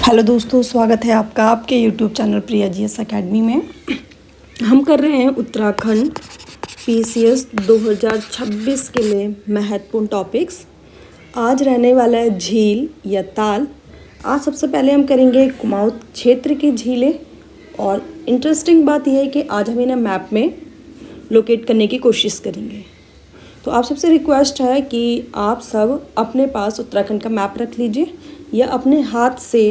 Hello दोस्तों, स्वागत है आपका आपके यूट्यूब चैनल प्रिया जीएस अकेडमी में। हम कर रहे हैं उत्तराखंड पीसीएस 2026 के लिए महत्वपूर्ण टॉपिक्स। आज रहने वाला है झील या ताल। आज सबसे पहले हम करेंगे कुमाऊं क्षेत्र की झीलें। और इंटरेस्टिंग बात यह है कि आज हम इन्हें मैप में लोकेट करने की कोशिश करेंगे। तो आप सबसे रिक्वेस्ट है कि आप सब अपने पास उत्तराखंड का मैप रख लीजिए या अपने हाथ से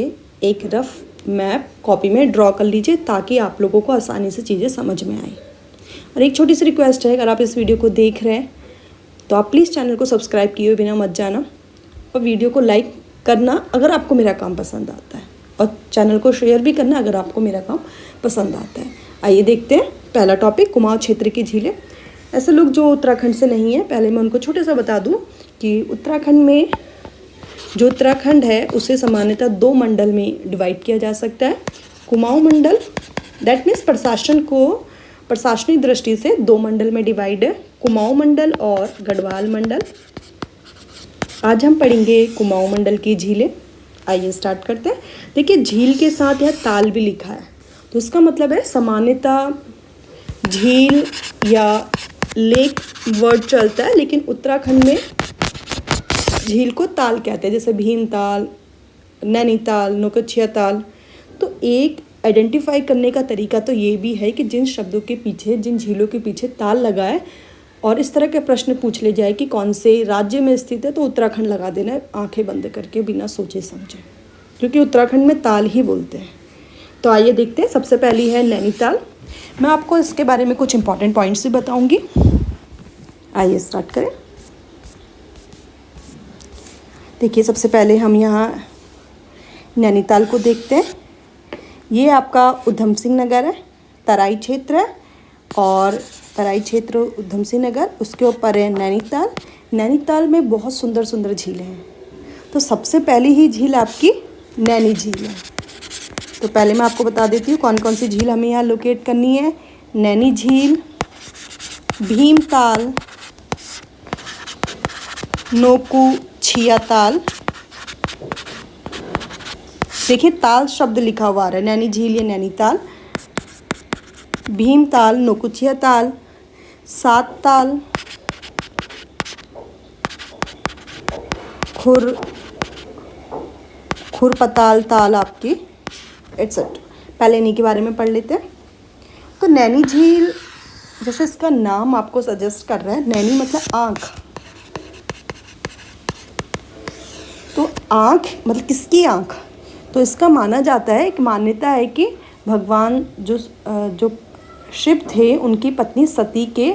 एक रफ मैप कॉपी में ड्रॉ कर लीजिए ताकि आप लोगों को आसानी से चीज़ें समझ में आए। और एक छोटी सी रिक्वेस्ट है, अगर आप इस वीडियो को देख रहे हैं तो आप प्लीज़ चैनल को सब्सक्राइब किए बिना मत जाना और वीडियो को लाइक करना अगर आपको मेरा काम पसंद आता है, और चैनल को शेयर भी करना अगर आपको मेरा काम पसंद आता है। आइए देखते हैं पहला टॉपिक, कुमाऊं क्षेत्र की झीलें। ऐसे लोग जो उत्तराखंड से नहीं हैं, पहले मैं उनको छोटे सा बता दूं कि उत्तराखंड में जो उत्तराखंड है उसे सामान्यतः दो मंडल में डिवाइड किया जा सकता है। कुमाऊं मंडल, दैट मीन्स प्रशासनिक दृष्टि से दो मंडल में डिवाइड है, कुमाऊं मंडल और गढ़वाल मंडल। आज हम पढ़ेंगे कुमाऊं मंडल की झीलें। आइए स्टार्ट करते हैं। देखिए, झील के साथ यह ताल भी लिखा है, तो इसका मतलब है सामान्यतः झील या लेक वर्ड चलता है, लेकिन उत्तराखंड में झील को ताल कहते हैं, जैसे भीमताल, नैनीताल, नौकचिया ताल। तो एक आइडेंटिफाई करने का तरीका तो ये भी है कि जिन शब्दों के पीछे, जिन झीलों के पीछे ताल लगा है और इस तरह के प्रश्न पूछ ले जाए कि कौन से राज्य में स्थित है, तो उत्तराखंड लगा देना है आंखें बंद करके, बिना सोचे समझे, क्योंकि उत्तराखंड में ताल ही बोलते हैं। तो आइए देखते हैं। सबसे पहली है नैनीताल। मैं आपको इसके बारे में कुछ इंपॉर्टेंट पॉइंट्स भी बताऊंगी। आइए स्टार्ट करें। देखिए, सबसे पहले हम यहाँ नैनीताल को देखते हैं। ये आपका उधम सिंह नगर है, तराई क्षेत्र है, और तराई क्षेत्र उधम सिंह नगर, उसके ऊपर है नैनीताल। नैनीताल में बहुत सुंदर सुंदर झीलें हैं। तो सबसे पहली ही झील आपकी नैनी झील है। तो पहले मैं आपको बता देती हूँ कौन कौन सी झील हमें यहाँ लोकेट करनी है। नैनी झील, भीमताल, नौकुचिया ताल। देखिए, ताल शब्द लिखा हुआ आ रहा है, नैनी झील या नैनीताल, भीमताल, नौकुचिया ताल, सात ताल, खुरपताल ताल आपकी, एटसेट्रा। पहले इन्हीं के बारे में पढ़ लेते हैं। तो नैनी झील, जैसे इसका नाम आपको सजेस्ट कर रहा है, नैनी मतलब आँख। तो आँख मतलब किसकी आँख? तो इसका माना जाता है, एक मान्यता है कि भगवान जो शिव थे, उनकी पत्नी सती के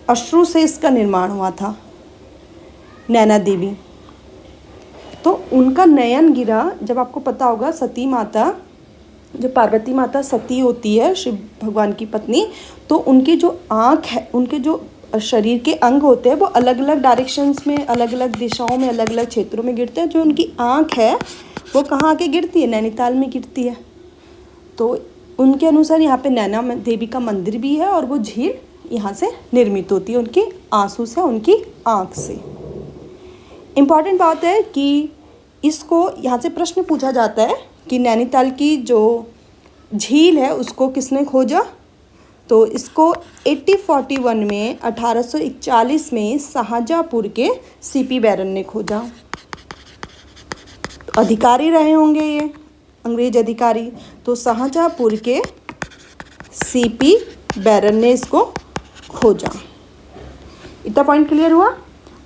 अश्रु से इसका निर्माण हुआ था, नैना देवी। तो उनका नयन गिरा, जब आपको पता होगा सती माता, जो पार्वती माता सती होती है शिव भगवान की पत्नी, तो उनकी जो आँख है, उनके जो शरीर के अंग होते हैं वो अलग अलग डायरेक्शंस में, अलग अलग दिशाओं में, अलग अलग क्षेत्रों में गिरते हैं। जो उनकी आँख है वो कहाँ आके गिरती है? नैनीताल में गिरती है। तो उनके अनुसार यहाँ पे नैना देवी का मंदिर भी है, और वो झील यहाँ से निर्मित होती है उनके आंसू से, उनकी आँख से। इम्पॉर्टेंट बात है कि इसको यहाँ से प्रश्न पूछा जाता है कि नैनीताल की जो झील है उसको किसने खोजा? तो इसको 1841 में 1841 में शाहजहाँपुर के सीपी बैरन ने खोजा। तो अधिकारी रहे होंगे ये अंग्रेज अधिकारी, तो शाहजहाँपुर के सीपी बैरन ने इसको खोजा। इतना पॉइंट क्लियर हुआ?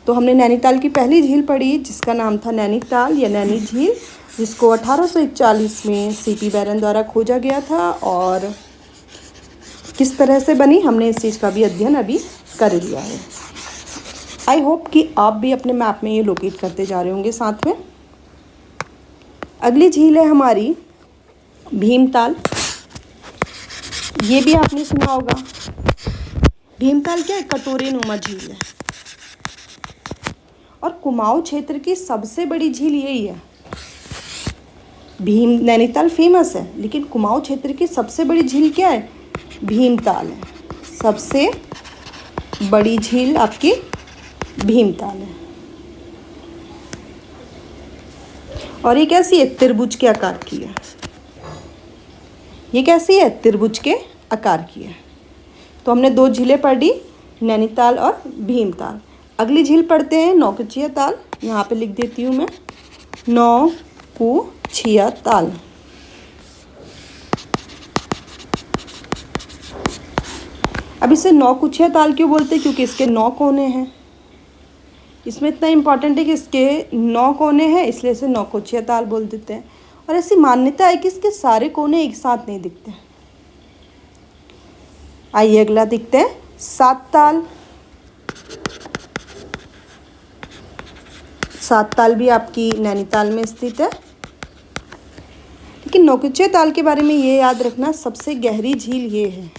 तो हमने नैनीताल की पहली झील पढ़ी जिसका नाम था नैनीताल या नैनी झील, जिसको 1841 में सीपी बैरन द्वारा खोजा गया था। और किस तरह से बनी, हमने इस चीज़ का भी अध्ययन अभी कर लिया है। आई होप कि आप भी अपने मैप में ये लोकेट करते जा रहे होंगे साथ में। अगली झील है हमारी भीमताल। ये भी आपने सुना होगा। भीमताल क्या है? कटोरे नुमा झील है, और कुमाऊं क्षेत्र की सबसे बड़ी झील यही है। नैनीताल फेमस है, लेकिन कुमाऊं क्षेत्र की सबसे बड़ी झील क्या है? भीमताल है। सबसे बड़ी झील आपकी भीमताल है। और ये कैसी है? त्रिभुज के आकार की है। ये कैसी है? त्रिभुज के आकार की है। तो हमने 2 झीलें पढ़ी, नैनीताल और भीमताल। अगली झील पढ़ते हैं नौकुचिया ताल। यहाँ पे लिख देती हूँ मैं, नौकुचिया ताल। अब इसे नौकुचिया ताल क्यों बोलते हैं? क्योंकि इसके 9 कोने हैं। इसमें इतना इम्पॉर्टेंट है कि इसके 9 कोने हैं, इसलिए इसे नौकुचिया ताल बोल देते हैं। और ऐसी मान्यता है कि इसके सारे कोने एक साथ नहीं दिखते। आइए अगला देखते हैं सात ताल। सात ताल भी आपकी नैनीताल में स्थित है। लेकिन नौकुचिया ताल के बारे में ये याद रखना, सबसे गहरी झील ये है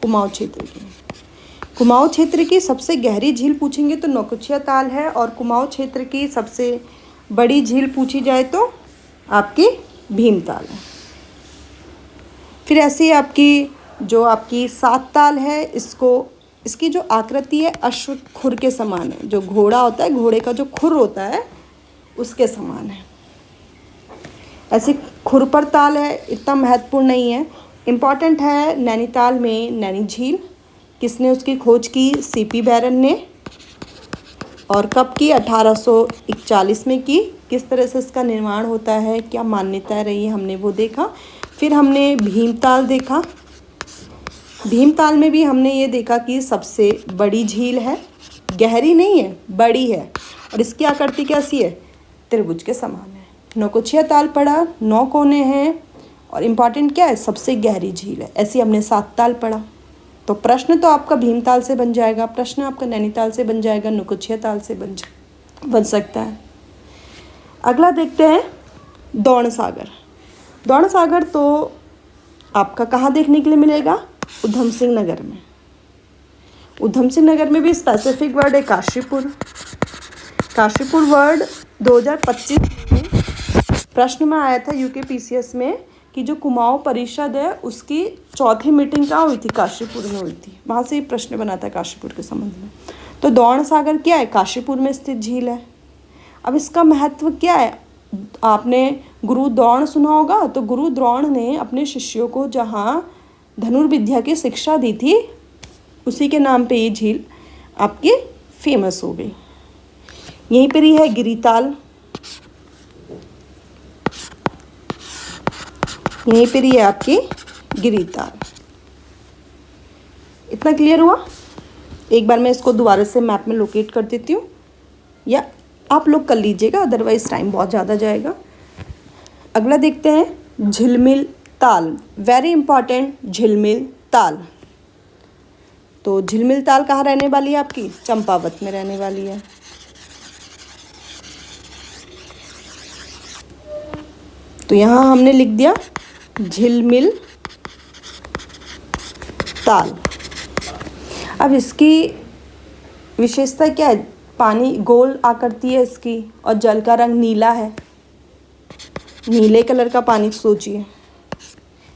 कुमाऊं क्षेत्र की। कुमाऊं क्षेत्र की सबसे गहरी झील पूछेंगे तो नौकुचिया ताल है, और कुमाऊं क्षेत्र की सबसे बड़ी झील पूछी जाए तो आपकी भीमताल है। फिर ऐसी आपकी सात ताल है, इसकी जो आकृति है अश्व खुर के समान है। जो घोड़ा होता है, घोड़े का जो खुर होता है उसके समान है। ऐसी खुरपर ताल है, इतना महत्वपूर्ण नहीं है। इम्पॉर्टेंट है नैनीताल में नैनी झील। किसने उसकी खोज की? सीपी बैरन ने। और कब की? 1841 में की। किस तरह से इसका निर्माण होता है, क्या मान्यता रही है, हमने वो देखा। फिर हमने भीमताल देखा। भीमताल में भी हमने ये देखा कि सबसे बड़ी झील है, गहरी नहीं है, बड़ी है, और इसकी आकृति कैसी है? त्रिभुज के समान है। नौकुचिया ताल पढ़ा, 9 कोने हैं, और इम्पॉर्टेंट क्या है? सबसे गहरी झील है। ऐसी हमने सात ताल पढ़ा। तो प्रश्न तो आपका भीमताल से बन जाएगा, प्रश्न आपका नैनीताल से बन जाएगा, नौकुचिया ताल से बन सकता है। अगला देखते हैं दौण सागर। दौण सागर तो आपका कहाँ देखने के लिए मिलेगा? उधम सिंह नगर में। उधम सिंह नगर में भी स्पेसिफिक वर्ड है काशीपुर। काशीपुर वर्ड 2025 में प्रश्न में आया था यूकेपीसीएस में कि जो कुमाऊं परिषद है उसकी 4थी मीटिंग कहाँ हुई थी? काशीपुर में हुई थी। वहाँ से ही प्रश्न बना था काशीपुर के संबंध में। तो दौण सागर क्या है? काशीपुर में स्थित झील है। अब इसका महत्व क्या है? आपने गुरु द्रोण सुना होगा। तो गुरु द्रोण ने अपने शिष्यों को जहाँ धनुर्विद्या की शिक्षा दी थी, उसी के नाम पे ये झील आपकी फेमस हो गई। यहीं पर ही है गिरिताल। यहीं पर ही है आपकी गिरिताल। इतना क्लियर हुआ? एक बार मैं इसको दोबारा से मैप में लोकेट कर देती हूँ, या आप लोग कर लीजिएगा, अदरवाइज टाइम बहुत ज़्यादा जाएगा। अगला देखते हैं झिलमिल ताल। वेरी इंपॉर्टेंट, झिलमिल ताल। तो झिलमिल ताल कहाँ रहने वाली है? आपकी चंपावत में रहने वाली है। तो यहाँ हमने लिख दिया झिलमिल ताल। अब इसकी विशेषता क्या है? पानी गोल आकृति है इसकी, और जल का रंग नीला है। नीले कलर का पानी सोचिए।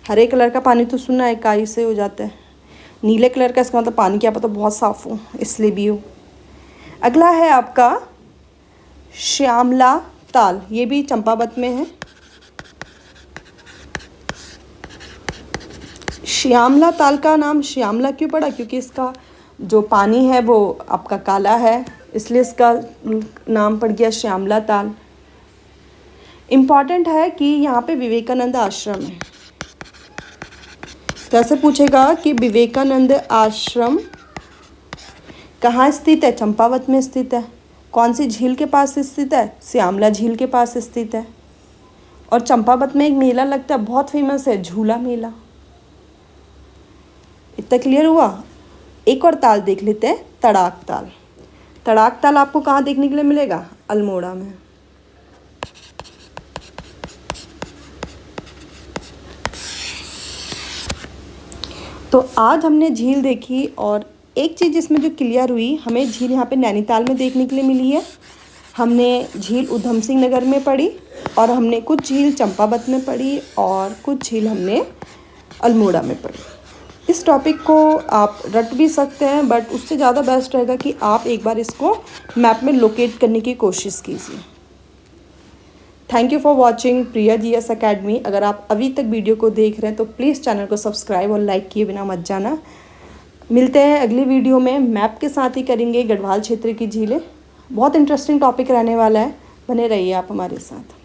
हरे कलर का पानी तो सुना है काई से हो जाता है। नीले कलर का इसका मतलब पानी क्या पता बहुत साफ हो, इसलिए भी हो। अगला है आपका श्यामला ताल। ये भी चंपावत में है। श्यामला ताल का नाम श्यामला क्यों पड़ा? क्योंकि इसका जो पानी है वो आपका काला है, इसलिए इसका नाम पड़ गया श्यामला ताल। इम्पॉर्टेंट है कि यहाँ पे विवेकानंद आश्रम है। कैसे पूछेगा कि विवेकानंद आश्रम कहाँ स्थित है? चंपावत में स्थित है। कौन सी झील के पास स्थित है? श्यामला झील के पास स्थित है। और चंपावत में एक मेला लगता है, बहुत फेमस है, झूला मेला। इतना क्लियर हुआ? एक और ताल देख लेते हैं, तड़ाक ताल। तड़ाक ताल आपको कहाँ देखने के लिए मिलेगा? अल्मोड़ा में। तो आज हमने झील देखी, और एक चीज़ इसमें जो क्लियर हुई, हमें झील यहाँ पे नैनीताल में देखने के लिए मिली है। हमने झील उधम सिंह नगर में पढ़ी, और हमने कुछ झील चंपावत में पढ़ी, और कुछ झील हमने अल्मोड़ा में पढ़ी। इस टॉपिक को आप रट भी सकते हैं, बट उससे ज़्यादा बेस्ट रहेगा कि आप एक बार इसको मैप में लोकेट करने की कोशिश कीजिए। Thank you for watching Priya GS academy. अगर आप अभी तक वीडियो को देख रहे हैं तो प्लीज़ चैनल को सब्सक्राइब और लाइक किए बिना मत जाना। मिलते हैं अगली वीडियो में, मैप के साथ ही करेंगे गढ़वाल क्षेत्र की झीलें। बहुत इंटरेस्टिंग टॉपिक रहने वाला है, बने रहिए आप हमारे साथ।